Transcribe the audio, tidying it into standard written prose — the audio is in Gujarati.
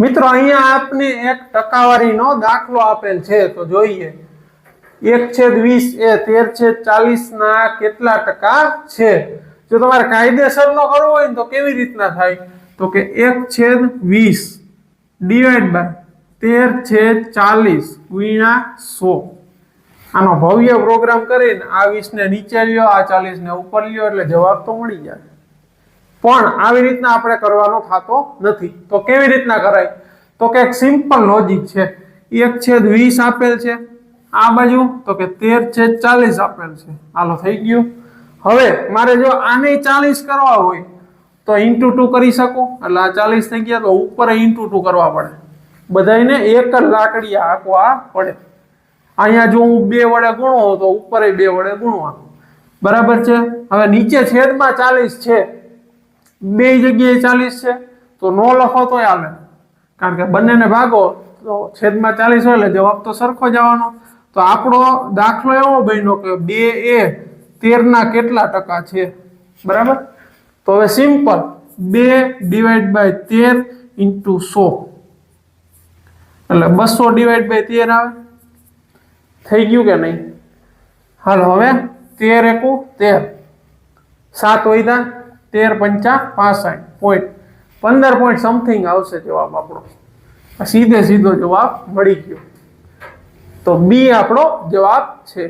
મિત્રો અહીંયા આપને એક ટકાવારીનો દાખલો આપેલ છે તો જોઈએ 1/20 એ 13/40 ના કેટલા ટકા છે। જો તમારે કાયદેસરનો કરવો હોય ને તો કેવી રીતના થાય તો કે 1/20 ડિવાઇડ બાય 13/40 ગુણ્યા 100। આનો ભવ્ય પ્રોગ્રામ કરીને આ 20 ને નીચે લ્યો, આ 40 ને ઉપર લ્યો એટલે જવાબ તો મળી જાય। પણ આવી રીતના આપણે કરવાનો થતો નથી। તો કેવી રીતના કરાય તો કે એક સિમ્પલ લોજિક છે। 1/20 આપેલ છે, આ બાજુ તો કે 13/40 આપેલ છે। હાલો થઈ ગયું। હવે મારે જો આને 40 કરવા હોય તો * 2 કરી શકું, એટલે આ 40 થઈ ગયા તો ઉપર * 2 કરવા પડે। બધાયને એક જ લાકડીયા હાંકવા પડે। અહીંયા જો હું 2 વડે ગુણો તો ઉપર 2 વડે ગુણવા, બરાબર છે। હવે નીચે છેદમાં 40 છે, બે જગ્યાએ 40 છે તો નો લખો તોય હાલે, કારણ કે બંનેને ભાગો તો છેદમાં 40 હોય એટલે જવાબ તો સરખો જ આવવાનો। તો આપણો દાખલો એવો બન્યો કે 2 એ 13 ના કેટલા ટકા છે, બરાબર। તો હવે સિમ્પલ 2 ડિવાઇડ બાય 13 ઇન્ટુ 100 એટલે 200 ડિવાઇડ બાય 13 આવે। થઈ ગયું કે નહીં? હાલો હવે 13 * 1 13, 7 વધ્યા, 13 × 5 = 65, 15 પોઈન્ટ સમથિંગ આવશે જવાબ આપણો। સીધે સીધો જવાબ મળી ગયો। તો બી આપણો જવાબ છે।